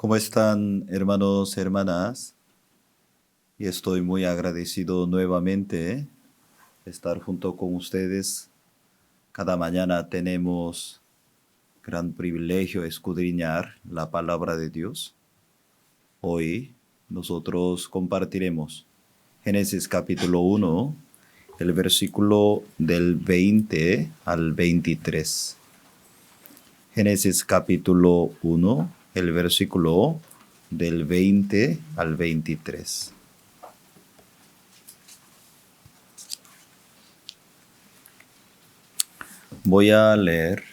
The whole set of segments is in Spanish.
¿Cómo están, hermanos, hermanas? Y estoy muy agradecido nuevamente estar junto con ustedes. Cada mañana tenemos gran privilegio escudriñar la palabra de Dios. Hoy nosotros compartiremos Génesis capítulo 1, el versículo del 20 al 23. Génesis capítulo 1, el versículo del 20 al 23. Voy a leer.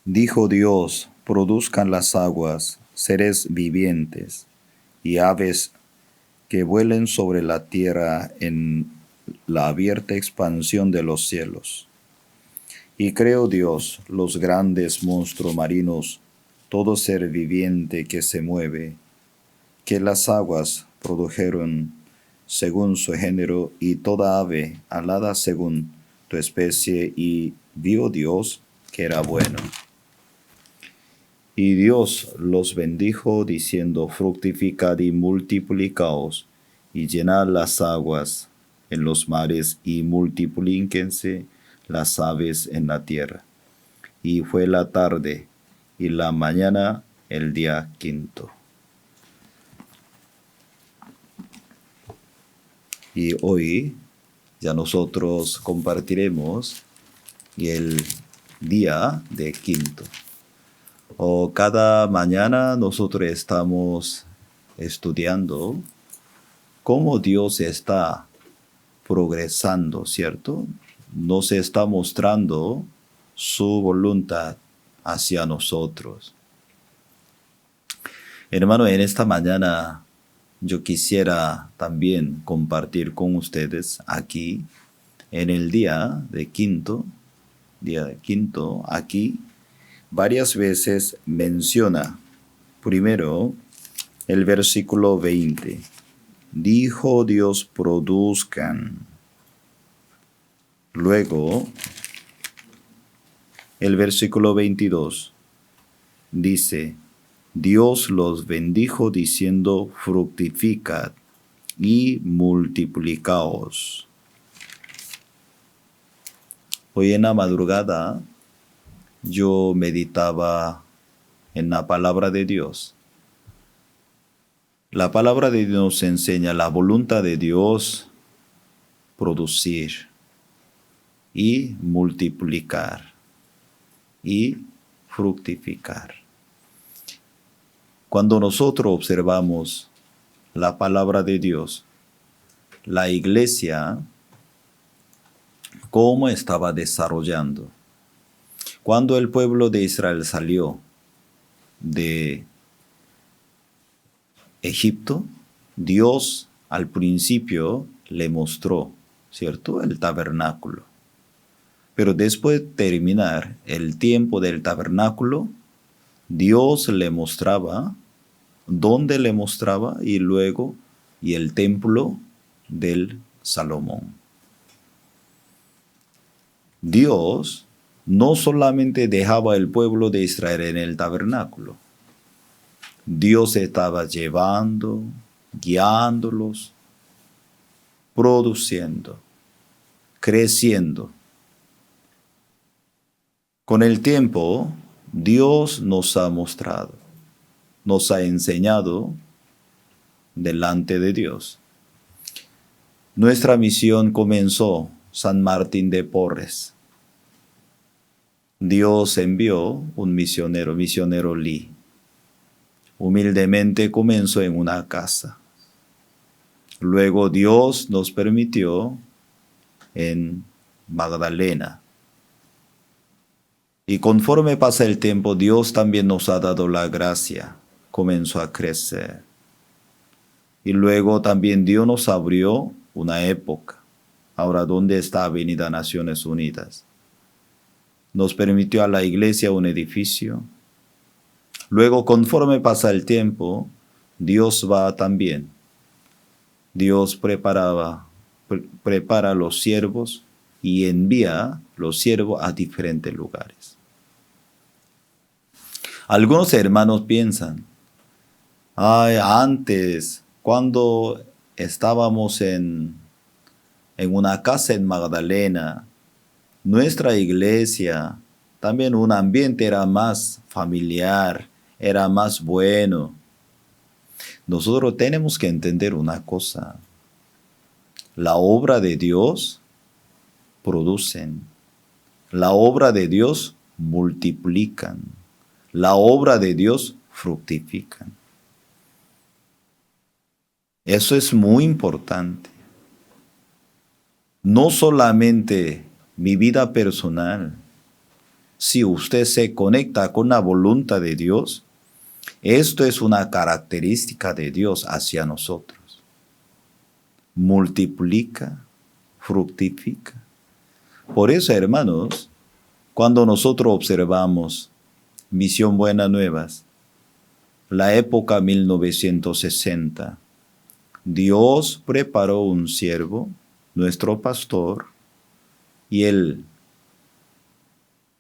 Dijo Dios, produzcan las aguas seres vivientes y aves que vuelen sobre la tierra en la abierta expansión de los cielos. Y creó Dios los grandes monstruos marinos, todo ser viviente que se mueve, que las aguas produjeron según su género, y toda ave alada según tu especie, y vio Dios que era bueno. Y Dios los bendijo, diciendo, fructificad y multiplicaos, y llenad las aguas en los mares, y multiplíquense las aves en la tierra. Y fue la tarde y la mañana el día quinto. Y hoy ya nosotros compartiremos el día de quinto. Cada mañana nosotros estamos estudiando cómo Dios está progresando, ¿cierto? Nos está mostrando su voluntad hacia nosotros. Hermano, en esta mañana yo quisiera también compartir con ustedes aquí en el día de quinto, aquí varias veces menciona primero el versículo 20. Dijo Dios, produzcan. Luego, el versículo 22 dice, Dios los bendijo diciendo, fructificad y multiplicaos. Hoy en la madrugada yo meditaba en la palabra de Dios. La palabra de Dios nos enseña la voluntad de Dios producir y multiplicar y fructificar. Cuando nosotros observamos la palabra de Dios, la iglesia, cómo estaba desarrollando. Cuando el pueblo de Israel salió de Egipto, Dios al principio le mostró, ¿cierto?, el tabernáculo. Pero después de terminar el tiempo del tabernáculo, Dios le mostraba, dónde le mostraba, y luego y el templo del Salomón. Dios no solamente dejaba el pueblo de Israel en el tabernáculo. Dios estaba llevando, guiándolos, produciendo, creciendo. Con el tiempo, Dios nos ha mostrado, nos ha enseñado delante de Dios. Nuestra misión comenzó San Martín de Porres. Dios envió un misionero Lee. Humildemente comenzó en una casa. Luego Dios nos permitió en Magdalena. Y conforme pasa el tiempo, Dios también nos ha dado la gracia. Comenzó a crecer. Y luego también Dios nos abrió una época. Ahora, ¿dónde está Avenida Naciones Unidas? Nos permitió a la iglesia un edificio. Luego, conforme pasa el tiempo, Dios va también. Dios prepara los siervos y envía los siervos a diferentes lugares. Algunos hermanos piensan, ay, antes, cuando estábamos en una casa en Magdalena, nuestra iglesia, también un ambiente era más familiar, era más bueno. Nosotros tenemos que entender una cosa. La obra de Dios producen. La obra de Dios multiplican. La obra de Dios fructifican. Eso es muy importante. No solamente mi vida personal. Si usted se conecta con la voluntad de Dios, esto es una característica de Dios hacia nosotros. Multiplica, fructifica. Por eso, hermanos, cuando nosotros observamos Misión Buenas Nuevas, la época 1960, Dios preparó un siervo, nuestro pastor, y él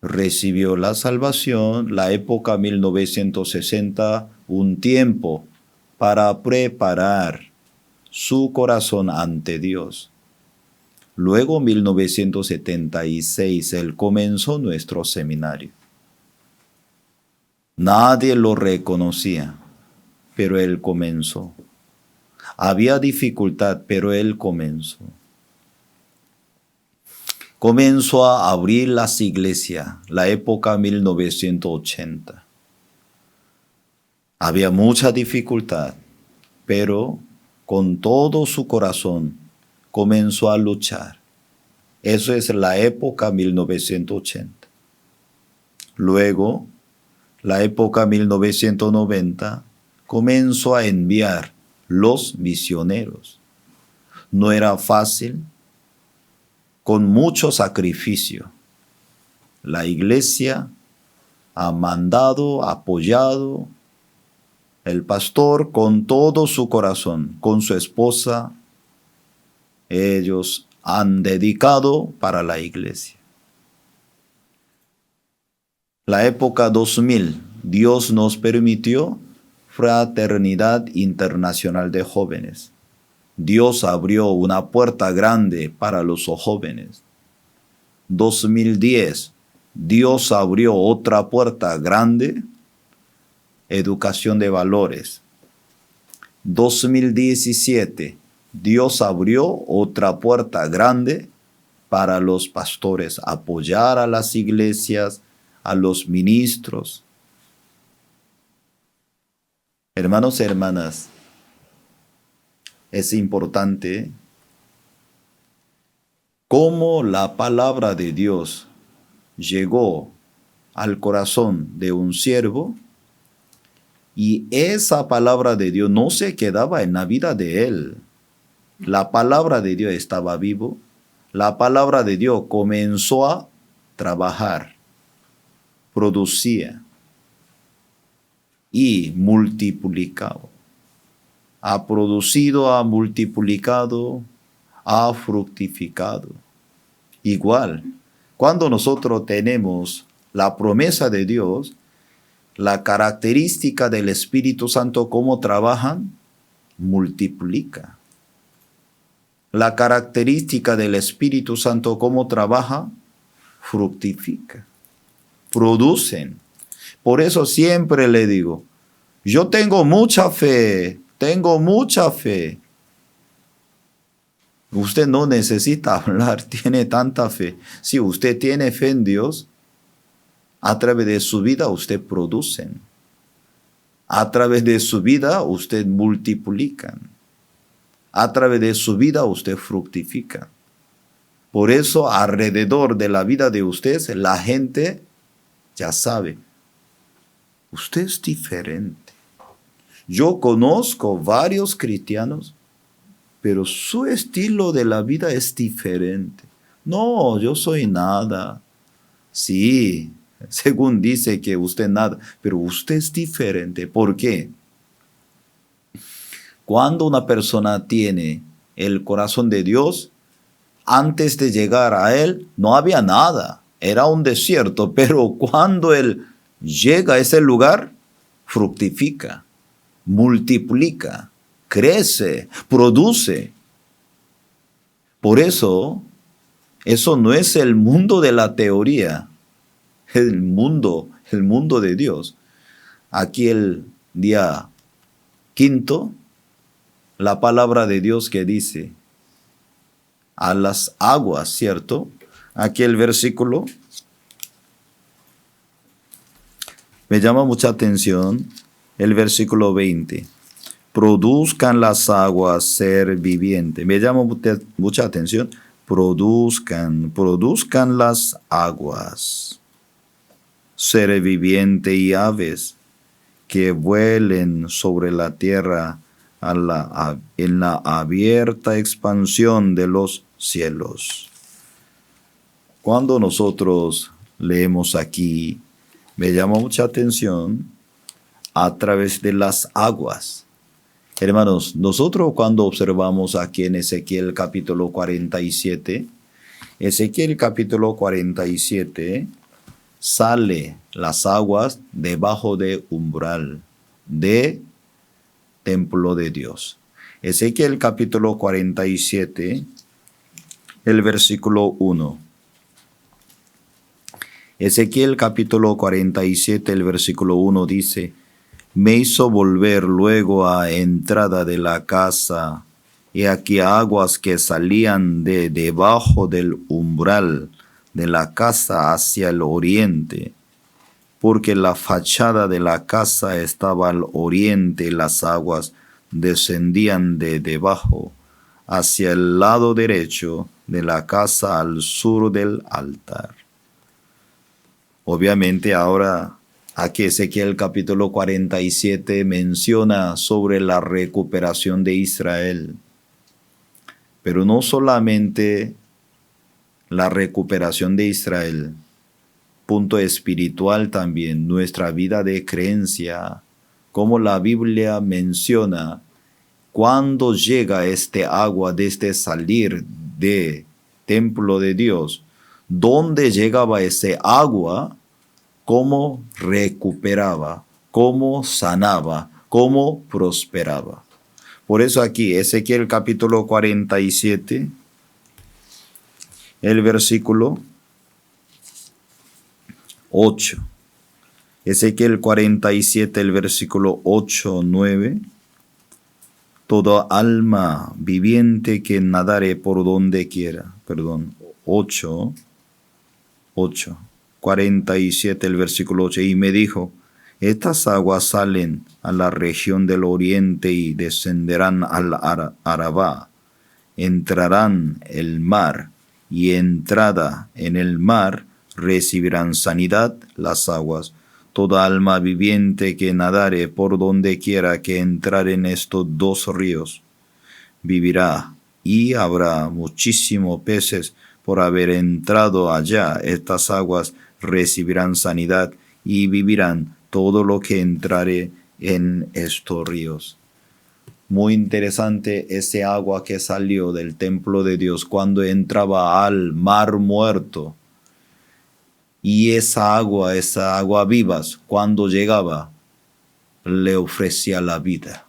recibió la salvación, la época 1960, un tiempo para preparar su corazón ante Dios. Luego, 1976, él comenzó nuestro seminario. Nadie lo reconocía, pero él comenzó. Había dificultad, pero él comenzó. Comenzó a abrir las iglesias, la época 1980. Había mucha dificultad, pero con todo su corazón comenzó a luchar. Eso es la época 1980. Luego, la época 1990, comenzó a enviar los misioneros. No era fácil, con mucho sacrificio. La iglesia ha mandado, apoyado, el pastor con todo su corazón, con su esposa, ellos han dedicado para la iglesia. La época 2000, Dios nos permitió Fraternidad Internacional de Jóvenes. Dios abrió una puerta grande para los jóvenes. 2010, Dios abrió otra puerta grande, educación de valores. 2017, Dios abrió otra puerta grande para los pastores, apoyar a las iglesias, a los ministros. Hermanos y hermanas, es importante cómo la palabra de Dios llegó al corazón de un siervo y esa palabra de Dios no se quedaba en la vida de él. La palabra de Dios estaba vivo. La palabra de Dios comenzó a trabajar, producía y multiplicaba. Ha producido, ha multiplicado, ha fructificado. Igual, cuando nosotros tenemos la promesa de Dios, la característica del Espíritu Santo, cómo trabajan, multiplica. La característica del Espíritu Santo, cómo trabaja, fructifica. Producen. Por eso siempre le digo, yo tengo mucha fe. Usted no necesita hablar, tiene tanta fe. Si usted tiene fe en Dios, a través de su vida usted produce. A través de su vida usted multiplica. A través de su vida usted fructifica. Por eso alrededor de la vida de usted, la gente ya sabe, usted es diferente. Yo conozco varios cristianos, pero su estilo de la vida es diferente. No, yo soy nada. Sí, según dice que usted nada, pero usted es diferente. ¿Por qué? Cuando una persona tiene el corazón de Dios, antes de llegar a Él no había nada. Era un desierto, pero cuando Él llega a ese lugar, fructifica, multiplica, crece, produce. Por eso no es el mundo de la teoría, el mundo de Dios. Aquí el día quinto, la palabra de Dios que dice, a las aguas, ¿cierto? Aquí el versículo me llama mucha atención, el versículo 20. Produzcan las aguas ser viviente. Me llama mucha atención. Produzcan las aguas ser viviente y aves que vuelen sobre la tierra en la abierta expansión de los cielos. Cuando nosotros leemos aquí, me llama mucha atención a través de las aguas. Hermanos, nosotros cuando observamos aquí en Ezequiel capítulo 47, sale las aguas debajo de umbral de templo de Dios. Ezequiel capítulo 47, el versículo 1. Ezequiel capítulo 47, el versículo 1 dice, me hizo volver luego a entrada de la casa, y aquí aguas que salían de debajo del umbral de la casa hacia el oriente, porque la fachada de la casa estaba al oriente y las aguas descendían de debajo hacia el lado derecho de la casa al sur del altar. Obviamente ahora aquí Ezequiel capítulo 47 menciona sobre la recuperación de Israel, pero no solamente la recuperación de Israel, punto espiritual también, nuestra vida de creencia, como la Biblia menciona, cuando llega este agua desde salir de templo de Dios, ¿dónde llegaba ese agua? ¿Cómo recuperaba? ¿Cómo sanaba? ¿Cómo prosperaba? Por eso aquí, Ezequiel capítulo 47, el versículo 8. Ezequiel 47, el versículo 8, 9. Toda alma viviente que nadare por donde quiera. 8, 47, el versículo 8. Y me dijo, estas aguas salen a la región del oriente y descenderán al Arabá. Entrarán el mar, y entrada en el mar recibirán sanidad las aguas. Toda alma viviente que nadare por donde quiera que entrar en estos dos ríos vivirá, y habrá muchísimos peces por haber entrado allá. Estas aguas recibirán sanidad y vivirán todo lo que entrare en estos ríos. Muy interesante ese agua que salió del templo de Dios cuando entraba al mar muerto. Y esa agua vivas, cuando llegaba, le ofrecía la vida.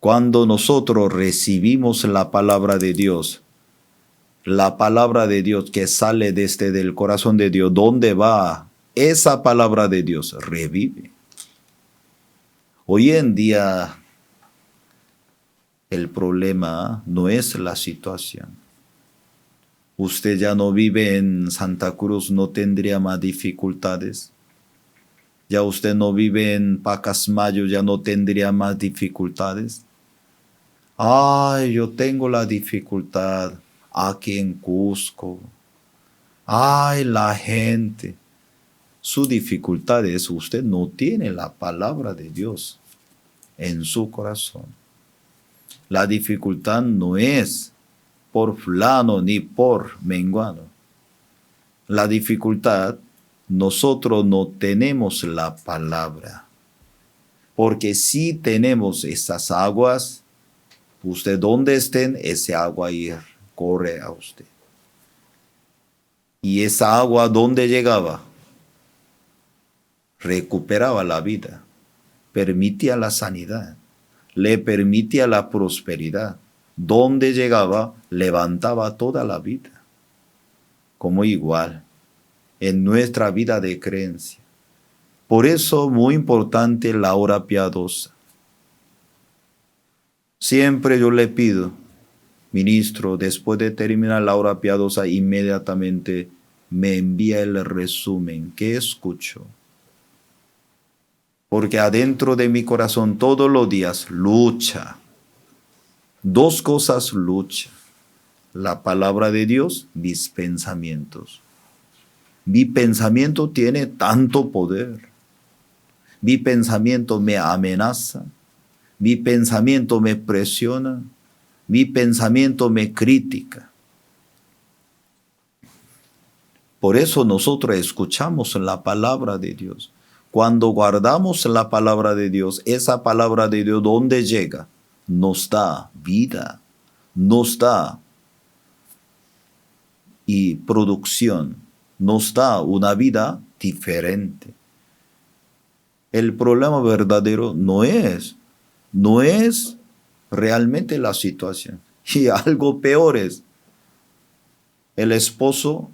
Cuando nosotros recibimos la palabra de Dios que sale desde el corazón de Dios, ¿dónde va? Esa palabra de Dios revive. Hoy en día, el problema no es la situación. Usted ya no vive en Santa Cruz, no tendría más dificultades. Ya usted no vive en Pacasmayo, ya no tendría más dificultades. Ay, yo tengo la dificultad aquí en Cusco. Ay, la gente. Su dificultad es usted no tiene la palabra de Dios en su corazón. La dificultad no es por fulano ni por menguano. La dificultad, nosotros no tenemos la palabra. Porque si tenemos esas aguas, usted donde estén, ese agua ir, corre a usted. ¿Y esa agua dónde llegaba? recuperaba la vida, permitía la sanidad, le permitía la prosperidad. Donde llegaba, levantaba toda la vida. Como igual en nuestra vida de creencia. Por eso, muy importante la hora piadosa. Siempre yo le pido, ministro, después de terminar la hora piadosa, inmediatamente me envía el resumen. ¿Qué escucho? Porque adentro de mi corazón todos los días lucha. Dos cosas lucha. La palabra de Dios, mis pensamientos. Mi pensamiento tiene tanto poder. Mi pensamiento me amenaza. Mi pensamiento me presiona. Mi pensamiento me critica. Por eso nosotros escuchamos la palabra de Dios. Cuando guardamos la palabra de Dios, esa palabra de Dios, ¿dónde llega? Nos da vida, nos da y producción, nos da una vida diferente. El problema verdadero no es realmente la situación. Y algo peor es, el esposo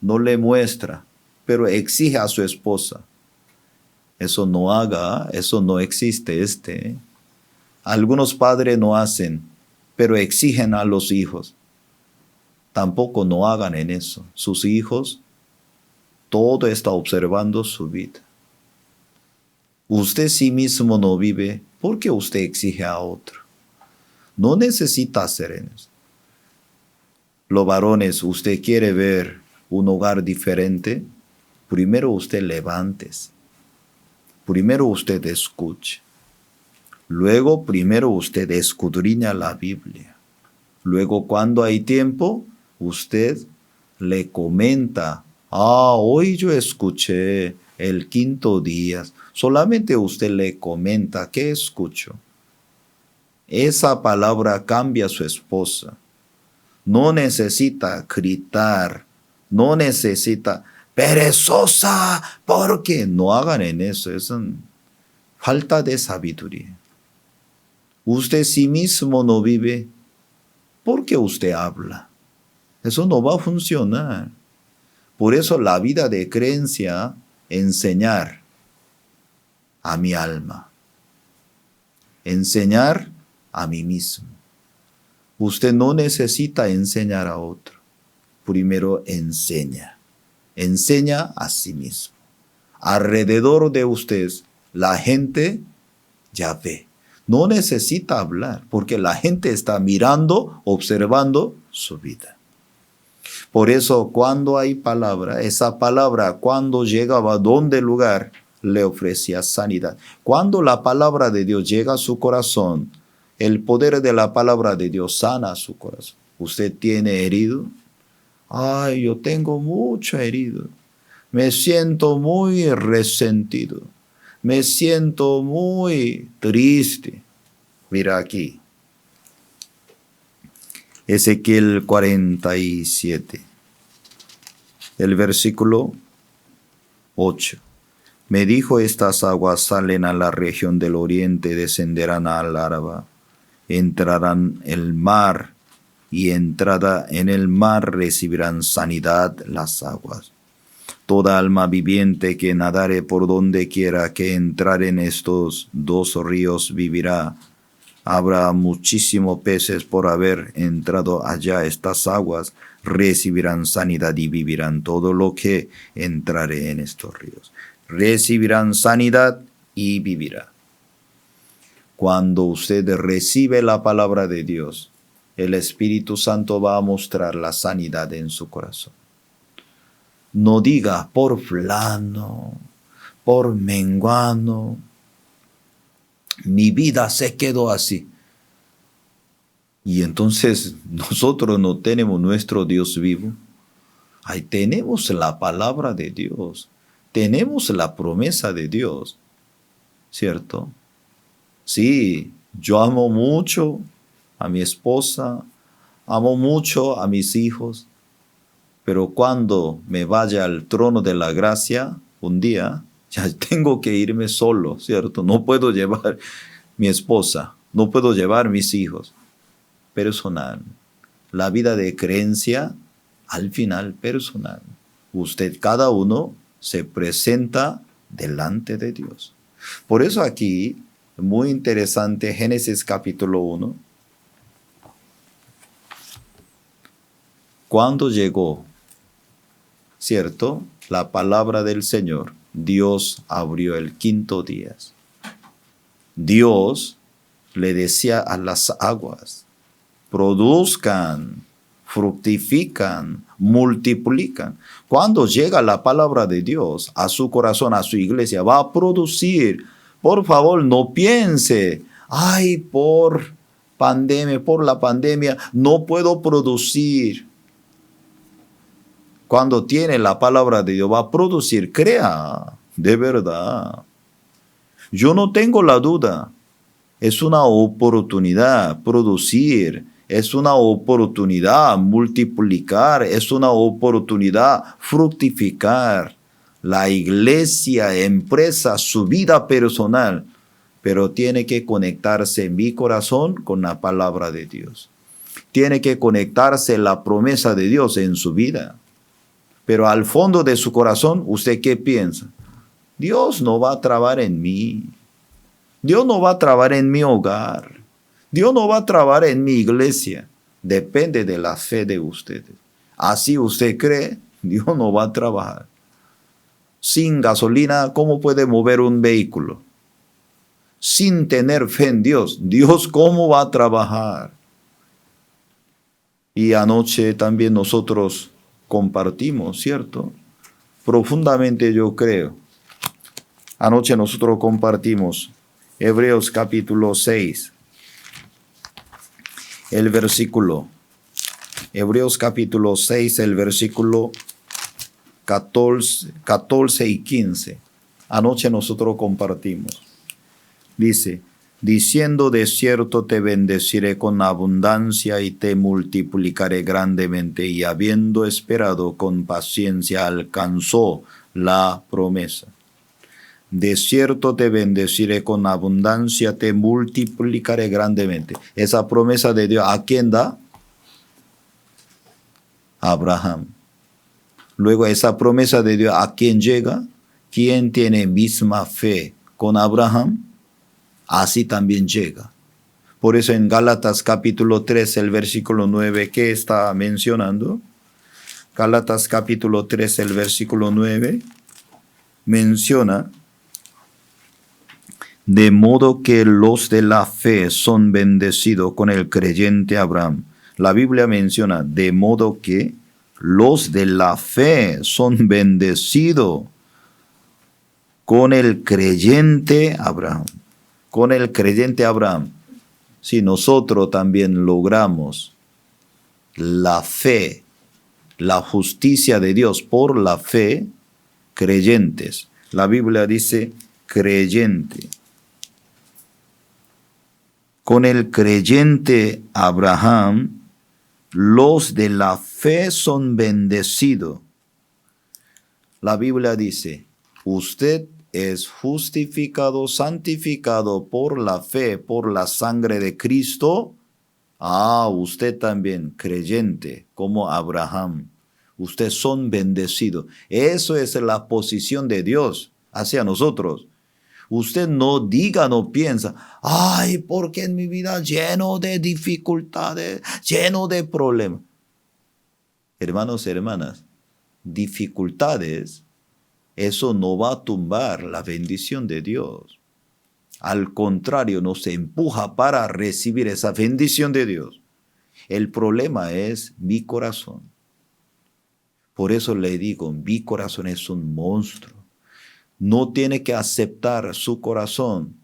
no le muestra, pero exige a su esposa. Eso no haga, eso no existe. Algunos padres no hacen, pero exigen a los hijos. Tampoco no hagan en eso. Sus hijos, todo está observando su vida. Usted sí mismo no vive, ¿por qué usted exige a otro? No necesita hacer eso. Los varones, usted quiere ver un hogar diferente, primero usted levántese. Primero usted escuche. Luego, primero usted escudriña la Biblia. Luego, cuando hay tiempo, usted le comenta, hoy yo escuché el quinto día. Solamente usted le comenta, ¿qué escucho? Esa palabra cambia a su esposa. No necesita gritar, no necesita perezosa, porque no hagan en eso, es falta de sabiduría. Usted sí mismo no vive, ¿por qué usted habla? Eso no va a funcionar. Por eso la vida de creencia, enseñar a mi alma, enseñar a mí mismo. Usted no necesita enseñar a otro. Primero enseña a sí mismo. Alrededor de usted, la gente ya ve. No necesita hablar, porque la gente está mirando, observando su vida. Por eso, cuando hay palabra, esa palabra, cuando llegaba a donde lugar, le ofrecía sanidad. Cuando la palabra de Dios llega a su corazón, el poder de la palabra de Dios sana su corazón. ¿Usted tiene herido? Yo tengo mucho herido. Me siento muy resentido. Me siento muy triste. Mira aquí. Ezequiel 47. El versículo 8. Me dijo, estas aguas salen a la región del oriente, descenderán al Araba, entrarán el mar, y entrada en el mar recibirán sanidad las aguas. Toda alma viviente que nadare por donde quiera que entrar en estos dos ríos vivirá. Habrá muchísimos peces por haber entrado allá estas aguas, recibirán sanidad y vivirán todo lo que entrare en estos ríos. Recibirán sanidad y vivirá. Cuando usted recibe la palabra de Dios, el Espíritu Santo va a mostrar la sanidad en su corazón. No diga por fulano, por menguano, mi vida se quedó así. Y entonces nosotros no tenemos nuestro Dios vivo. Ahí tenemos la palabra de Dios. Tenemos la promesa de Dios. ¿Cierto? Sí, yo amo mucho a mi esposa, amo mucho a mis hijos, pero cuando me vaya al trono de la gracia, un día ya tengo que irme solo, ¿cierto? No puedo llevar mi esposa, no puedo llevar mis hijos. Personal. La vida de creencia, al final, personal. Usted, cada uno, se presenta delante de Dios. Por eso aquí, muy interesante, Génesis capítulo 1. Cuando llegó, ¿cierto?, la palabra del Señor, Dios abrió el quinto día. Dios le decía a las aguas, produzcan, fructifican, multiplican. Cuando llega la palabra de Dios a su corazón, a su iglesia, va a producir. Por favor, no piense, ay, por la pandemia, no puedo producir. Cuando tiene la palabra de Dios, va a producir, crea, de verdad. Yo no tengo la duda. Es una oportunidad producir, es una oportunidad multiplicar, es una oportunidad fructificar. La iglesia, empresa, su vida personal, pero tiene que conectarse en mi corazón con la palabra de Dios. Tiene que conectarse la promesa de Dios en su vida. Pero al fondo de su corazón, ¿usted qué piensa? Dios no va a trabajar en mí. Dios no va a trabajar en mi hogar. Dios no va a trabajar en mi iglesia. Depende de la fe de ustedes. Así usted cree, Dios no va a trabajar. Sin gasolina, ¿cómo puede mover un vehículo? Sin tener fe en Dios, Dios, ¿cómo va a trabajar? Y anoche también nosotros compartimos, ¿cierto? Profundamente yo creo. Anoche nosotros compartimos Hebreos capítulo 6, el versículo. Hebreos capítulo 6, el versículo 14 y 15. Anoche nosotros compartimos. Dice, diciendo de cierto te bendeciré con abundancia y te multiplicaré grandemente, y habiendo esperado con paciencia alcanzó la promesa. De cierto te bendeciré con abundancia, te multiplicaré grandemente. Esa promesa de Dios, ¿a quién da? A Abraham. Luego esa promesa de Dios, ¿a quién llega? ¿Quién tiene misma fe con Abraham? Así también llega. Por eso en Gálatas capítulo 3, el versículo 9, ¿qué está mencionando? Gálatas capítulo 3, el versículo 9, menciona, de modo que los de la fe son bendecidos con el creyente Abraham. La Biblia menciona, de modo que los de la fe son bendecidos con el creyente Abraham. Con el creyente Abraham. Si nosotros también logramos la fe, la justicia de Dios por la fe, creyentes. La Biblia dice creyente. Con el creyente Abraham, los de la fe son bendecidos. La Biblia dice, usted es justificado, santificado por la fe, por la sangre de Cristo. Usted también, creyente, como Abraham. Ustedes son bendecidos. Eso es la posición de Dios hacia nosotros. Usted no diga, no piensa, porque en mi vida lleno de dificultades, lleno de problemas. Hermanos y hermanas, dificultades, eso no va a tumbar la bendición de Dios. Al contrario, nos empuja para recibir esa bendición de Dios. El problema es mi corazón. Por eso le digo, mi corazón es un monstruo. No tiene que aceptar su corazón.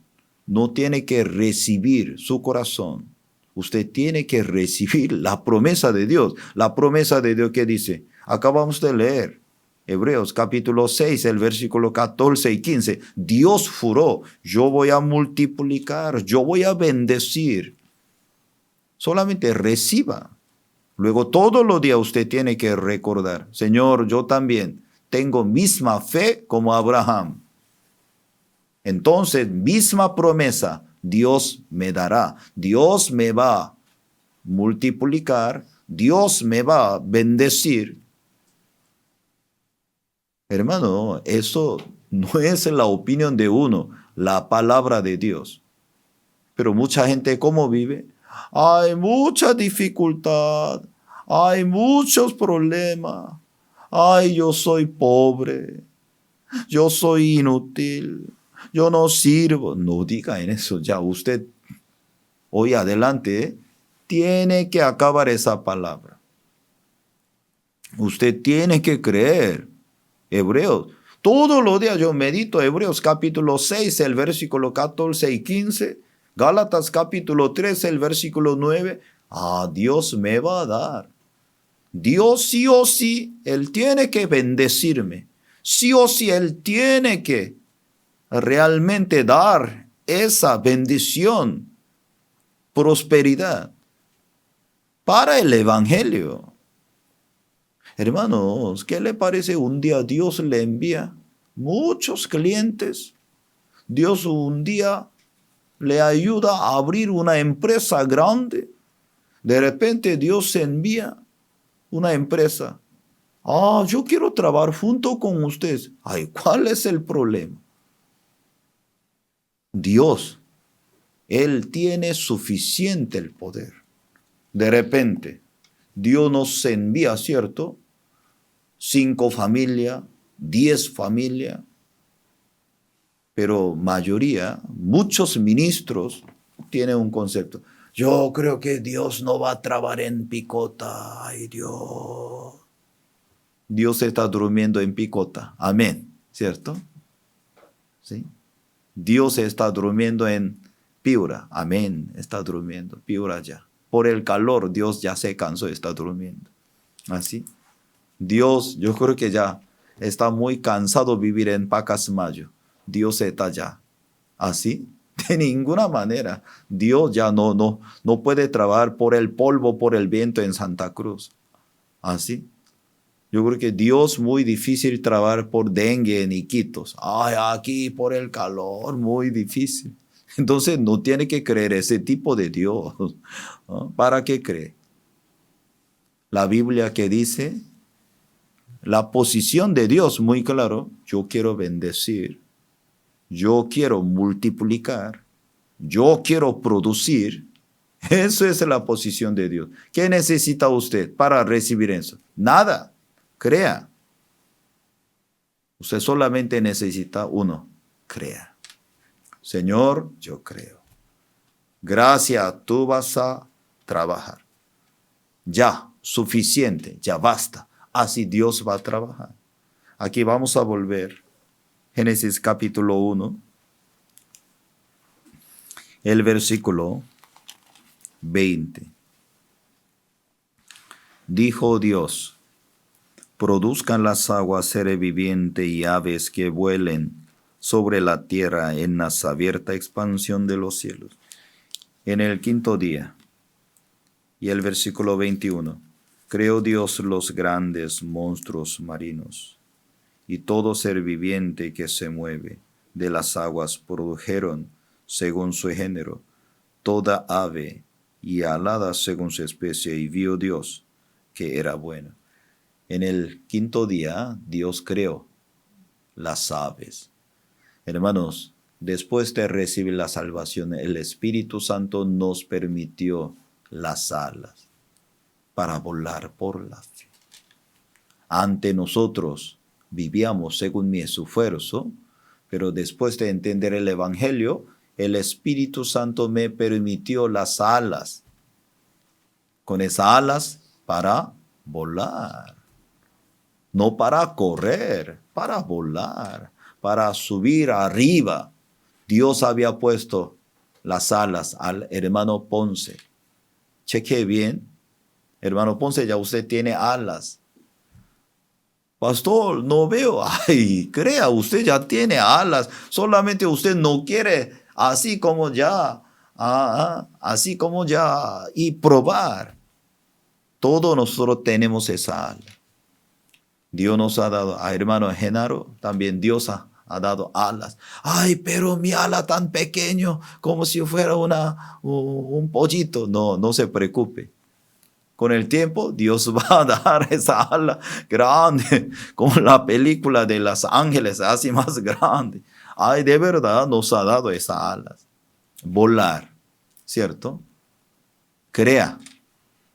No tiene que recibir su corazón. Usted tiene que recibir la promesa de Dios. La promesa de Dios que dice, acabamos de leer, Hebreos capítulo 6, el versículo 14 y 15. Dios juró, yo voy a multiplicar, yo voy a bendecir. Solamente reciba. Luego todos los días usted tiene que recordar, Señor, yo también tengo misma fe como Abraham. Entonces, misma promesa, Dios me dará, Dios me va a multiplicar, Dios me va a bendecir. Hermano, eso no es la opinión de uno, la palabra de Dios. Pero mucha gente, ¿cómo vive? Hay mucha dificultad, hay muchos problemas. Ay, yo soy pobre, yo soy inútil, yo no sirvo. No diga en eso, ya usted hoy adelante tiene que acabar esa palabra. Usted tiene que creer. Hebreos. Todos los días yo medito Hebreos capítulo 6, el versículo 14 y 15. Gálatas capítulo 3, el versículo 9. Dios me va a dar. Dios sí o sí, Él tiene que bendecirme. Sí o sí, Él tiene que realmente dar esa bendición, prosperidad para el evangelio. Hermanos, ¿qué le parece? Un día Dios le envía muchos clientes. Dios un día le ayuda a abrir una empresa grande. De repente Dios envía una empresa. Yo quiero trabajar junto con ustedes. Ay, ¿cuál es el problema? Dios, Él tiene suficiente el poder. De repente, Dios nos envía, ¿cierto? 5 familias, 10 familias, pero mayoría, muchos ministros tienen un concepto. Yo creo que Dios no va a trabajar en picota. Ay, Dios. Dios está durmiendo en picota. Amén. ¿Cierto? ¿Sí? Dios está durmiendo en Piura. Amén. Está durmiendo. Piura ya. Por el calor, Dios ya se cansó, está durmiendo. Así. Dios, yo creo que ya está muy cansado de vivir en Pacasmayo. Dios está ya. Así. De ninguna manera. Dios ya no puede trabajar por el polvo, por el viento en Santa Cruz. Así. Yo creo que Dios muy difícil trabajar por dengue en Iquitos. Ay, aquí por el calor, muy difícil. Entonces no tiene que creer ese tipo de Dios. ¿No? ¿Para qué cree? La Biblia que dice, la posición de Dios muy claro, yo quiero bendecir, yo quiero multiplicar, yo quiero producir. Eso es la posición de Dios. ¿Qué necesita usted para recibir eso? Nada. Crea. Usted solamente necesita uno. Crea. Señor, yo creo. Gracias, tú vas a trabajar. Ya, suficiente, ya basta. Así Dios va a trabajar. Aquí vamos a volver. Génesis capítulo 1. El versículo 20. Dijo Dios, produzcan las aguas seres viviente y aves que vuelen sobre la tierra en la abierta expansión de los cielos. En el 5º día, y el versículo 21, creó Dios los grandes monstruos marinos, y todo ser viviente que se mueve de las aguas produjeron según su género, toda ave y alada según su especie, y vio Dios que era bueno. En el 5º día, Dios creó las aves. Hermanos, después de recibir la salvación, el Espíritu Santo nos permitió las alas para volar por la fe. Ante nosotros vivíamos según mi esfuerzo, pero después de entender el Evangelio, el Espíritu Santo me permitió las alas. Con esas alas para volar. No para correr, para volar, para subir arriba. Dios había puesto las alas al hermano Ponce. Cheque bien. Hermano Ponce, ya usted tiene alas. Pastor, no veo. Ay, crea, usted ya tiene alas. Solamente usted no quiere así como ya. Así como ya. Y probar. Todos nosotros tenemos esa ala. Dios nos ha dado a hermano Genaro, también Dios ha ha dado alas. Ay, pero mi ala tan pequeño, como si fuera un pollito. No, no se preocupe. Con el tiempo, Dios va a dar esa ala grande, como la película de los ángeles, así más grande. Ay, de verdad nos ha dado esas alas. Volar, ¿cierto? Crea.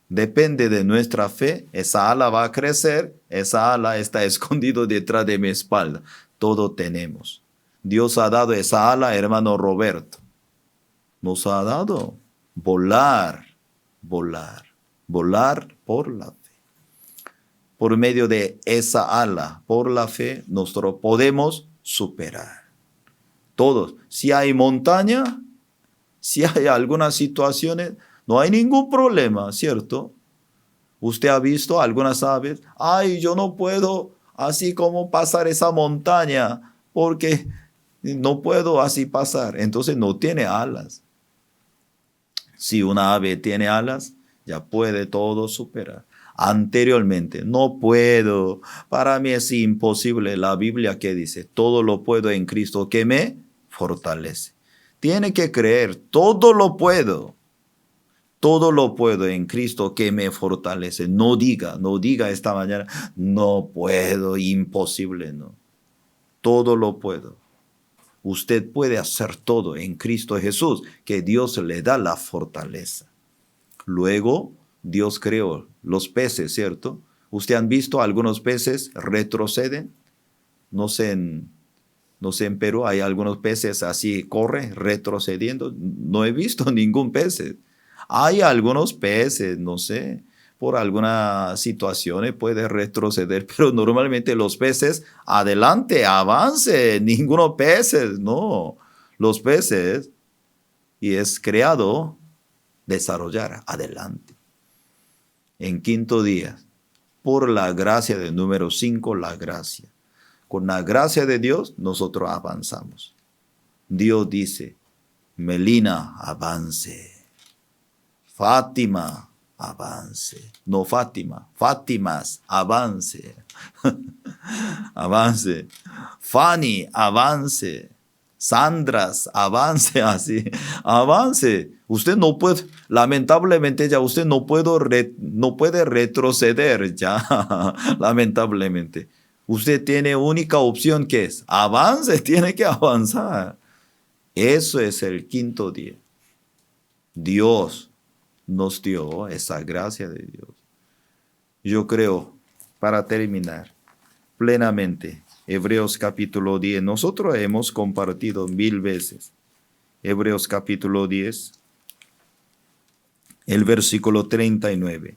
Depende de nuestra fe, esa ala va a crecer, esa ala está escondido detrás de mi espalda. Todo tenemos. Dios ha dado esa ala, hermano Roberto. Nos ha dado volar, volar, volar por la fe. Por medio de esa ala, por la fe, nosotros podemos superar. Todos. Si hay montaña, si hay algunas situaciones, no hay ningún problema, ¿cierto? Usted ha visto algunas aves, ay, yo no puedo así como pasar esa montaña, porque no puedo así pasar. Entonces no tiene alas. Si una ave tiene alas, ya puede todo superar. Anteriormente, no puedo, para mí es imposible. La Biblia que dice, todo lo puedo en Cristo que me fortalece. Tiene que creer, todo lo puedo. Todo lo puedo en Cristo que me fortalece. No diga esta mañana, no puedo, imposible, no. Todo lo puedo. Usted puede hacer todo en Cristo Jesús, que Dios le da la fortaleza. Luego, Dios creó los peces, ¿cierto? ¿Usted han visto algunos peces retroceden? No sé en Perú, hay algunos peces así, corren, retrocediendo. No he visto ningún pez. Hay algunos peces, no sé, por algunas situaciones puede retroceder, pero normalmente los peces, adelante, avance, ninguno peces, no. Los peces, y es creado, desarrollar, adelante. En quinto día, por la gracia del número 5, la gracia. Con la gracia de Dios, nosotros avanzamos. Dios dice, Melina, avance. Fátima, avance. No Fátima, Fátimas, avance. Avance. Fanny, avance. Sandras, avance así. Avance. Usted no puede, lamentablemente ya usted no puede retroceder ya, lamentablemente. Usted tiene única opción que es avance, tiene que avanzar. Eso es el quinto día. Dios nos dio esa gracia de Dios. Yo creo, para terminar, plenamente, Hebreos capítulo 10, nosotros hemos compartido 1000 veces. Hebreos capítulo 10, el versículo 39.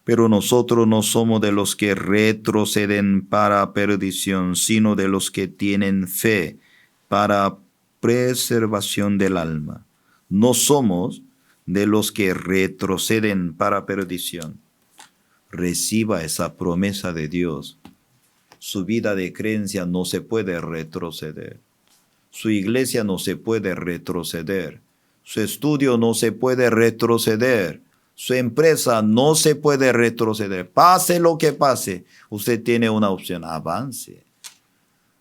Pero nosotros no somos de los que retroceden para perdición, sino de los que tienen fe para preservación del alma. No somos de los que retroceden para perdición. Reciba esa promesa de Dios. Su vida de creencia no se puede retroceder. Su iglesia no se puede retroceder. Su estudio no se puede retroceder. Su empresa no se puede retroceder. Pase lo que pase, usted tiene una opción. Avance.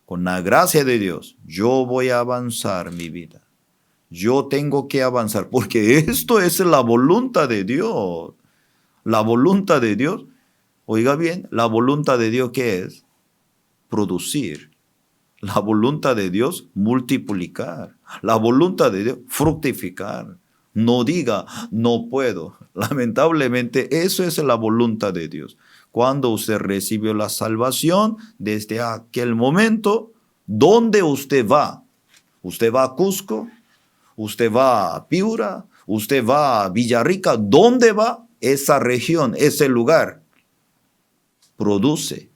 Con la gracia de Dios, yo voy a avanzar mi vida. Yo tengo que avanzar porque esto es la voluntad de Dios. La voluntad de Dios, oiga bien, la voluntad de Dios, ¿qué es? Producir. La voluntad de Dios, multiplicar. La voluntad de Dios, fructificar. No diga, no puedo. Lamentablemente, eso es la voluntad de Dios. Cuando usted recibió la salvación, desde aquel momento, ¿dónde usted va? ¿Usted va a Cusco? ¿Usted va a Piura? ¿Usted va a Villarrica? ¿Dónde va? Esa región, ese lugar, produce.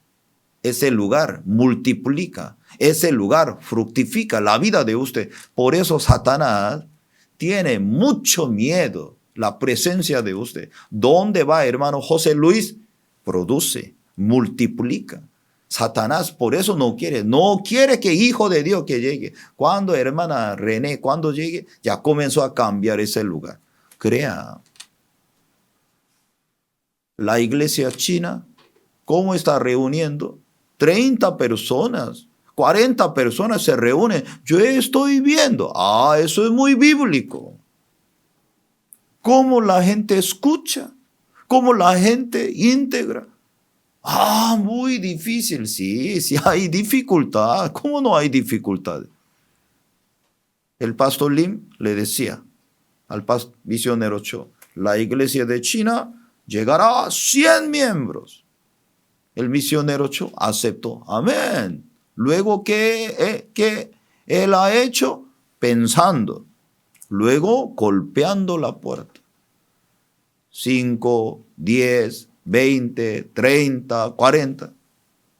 Ese lugar multiplica. Ese lugar fructifica la vida de usted. Por eso Satanás tiene mucho miedo la presencia de usted. ¿Dónde va, hermano José Luis? Produce, multiplica. Satanás por eso no quiere que hijo de Dios que llegue. Cuando hermana René, cuando llegue, ya comenzó a cambiar ese lugar. Crea. La iglesia china, ¿cómo está reuniendo? 30 personas. 40 personas se reúnen. Yo estoy viendo. Eso es muy bíblico. ¿Cómo la gente escucha? ¿Cómo la gente íntegra? Muy difícil. Sí hay dificultad. ¿Cómo no hay dificultad? El pastor Lim le decía al misionero Cho, la iglesia de China llegará a 100 miembros. El misionero Cho aceptó. Amén. Luego, ¿qué él ha hecho? Pensando. Luego, golpeando la puerta. 5, 10, 20, 30, 40.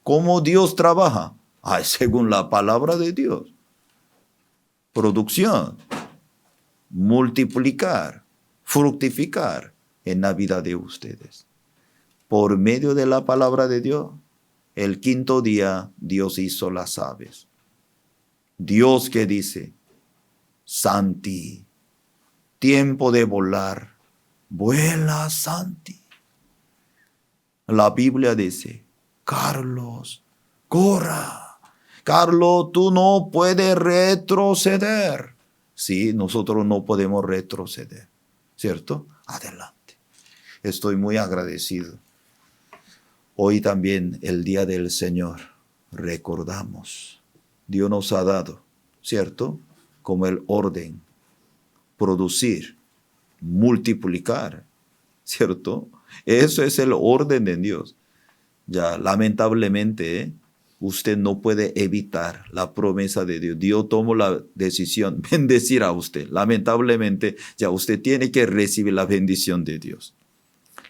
¿Cómo Dios trabaja? Según la palabra de Dios. Producción, multiplicar, fructificar en la vida de ustedes. Por medio de la palabra de Dios, el quinto día Dios hizo las aves. Dios que dice, Santi, tiempo de volar, vuela Santi. La Biblia dice, Carlos, corra. Carlos, tú no puedes retroceder. Sí, nosotros no podemos retroceder, ¿cierto? Adelante. Estoy muy agradecido. Hoy también, el día del Señor, recordamos. Dios nos ha dado, ¿cierto? Como el orden, producir, multiplicar, ¿cierto? Eso es el orden de Dios. Ya, lamentablemente, usted no puede evitar la promesa de Dios. Dios tomó la decisión de bendecir a usted. Lamentablemente, ya usted tiene que recibir la bendición de Dios.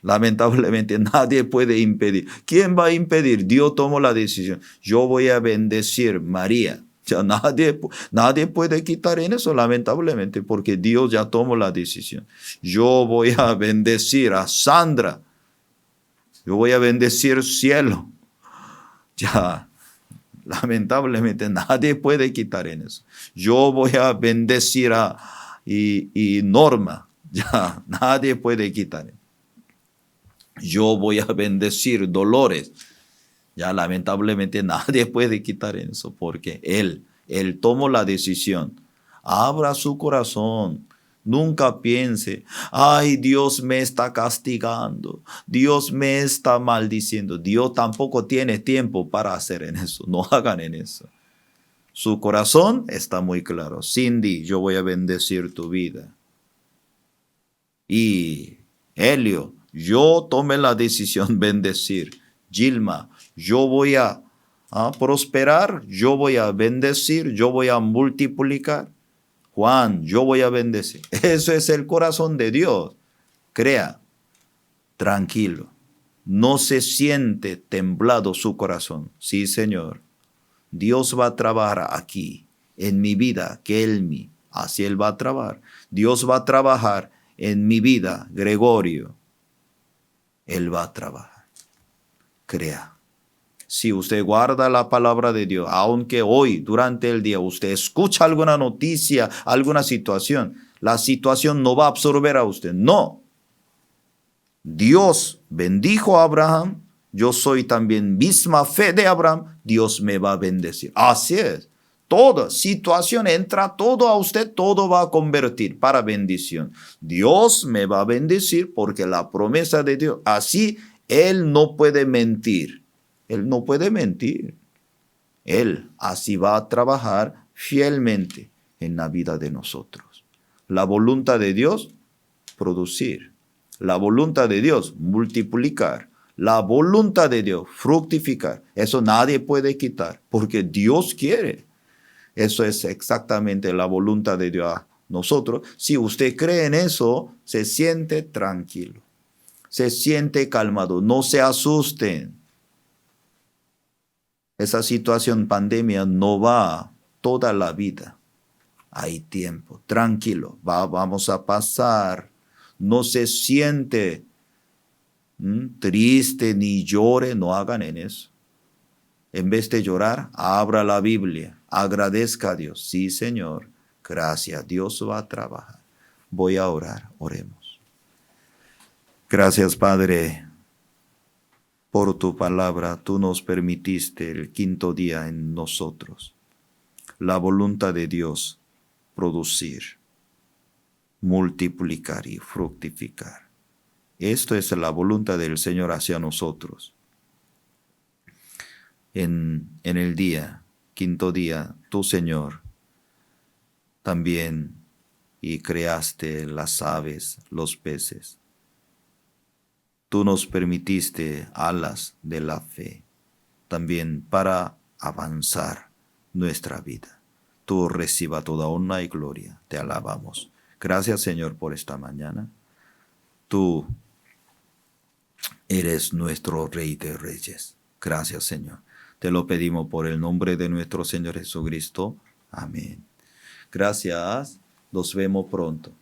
Lamentablemente, nadie puede impedir. ¿Quién va a impedir? Dios tomó la decisión. Yo voy a bendecir María. Ya nadie puede quitar en eso, lamentablemente, porque Dios ya tomó la decisión. Yo voy a bendecir a Sandra. Yo voy a bendecir cielo. Ya, lamentablemente nadie puede quitar en eso. Yo voy a bendecir a Norma. Ya, nadie puede quitar. Yo voy a bendecir Dolores. Ya, lamentablemente nadie puede quitar eso porque Él tomó la decisión. Abra su corazón. Nunca piense, Dios me está castigando, Dios me está maldiciendo. Dios tampoco tiene tiempo para hacer en eso. No hagan en eso. Su corazón está muy claro. Cindy, yo voy a bendecir tu vida. Y Helio, yo tomé la decisión bendecir. Gilma, yo voy a prosperar, yo voy a bendecir, yo voy a multiplicar. Juan, yo voy a bendecir. Eso es el corazón de Dios. Crea, tranquilo. No se siente temblado su corazón. Sí, Señor. Dios va a trabajar aquí, en mi vida, que Él así Él va a trabajar. Dios va a trabajar en mi vida, Gregorio. Él va a trabajar. Crea. Si usted guarda la palabra de Dios, aunque hoy, durante el día, usted escucha alguna noticia, alguna situación, la situación no va a absorber a usted. No. Dios bendijo a Abraham. Yo soy también misma fe de Abraham. Dios me va a bendecir. Así es. Toda situación entra, todo a usted, todo va a convertir para bendición. Dios me va a bendecir porque la promesa de Dios, así Él no puede mentir. Él no puede mentir. Él así va a trabajar fielmente en la vida de nosotros. La voluntad de Dios, producir. La voluntad de Dios, multiplicar. La voluntad de Dios, fructificar. Eso nadie puede quitar porque Dios quiere. Eso es exactamente la voluntad de Dios a nosotros. Si usted cree en eso, se siente tranquilo. Se siente calmado. No se asusten. Esa situación pandemia no va toda la vida. Hay tiempo, tranquilo, vamos a pasar. No se siente triste ni llore, no hagan en eso. En vez de llorar, abra la Biblia, agradezca a Dios. Sí, Señor, gracias, Dios va a trabajar. Voy a orar, oremos. Gracias, Padre, Por tu palabra tú nos permitiste el quinto día en nosotros. La voluntad de Dios, producir, multiplicar y fructificar. Esto es la voluntad del Señor hacia nosotros. En el día, quinto día, tú, Señor, también y creaste las aves, los peces. Tú nos permitiste alas de la fe, también para avanzar nuestra vida. Tú reciba toda honra y gloria. Te alabamos. Gracias, Señor, por esta mañana. Tú eres nuestro Rey de Reyes. Gracias, Señor. Te lo pedimos por el nombre de nuestro Señor Jesucristo. Amén. Gracias. Nos vemos pronto.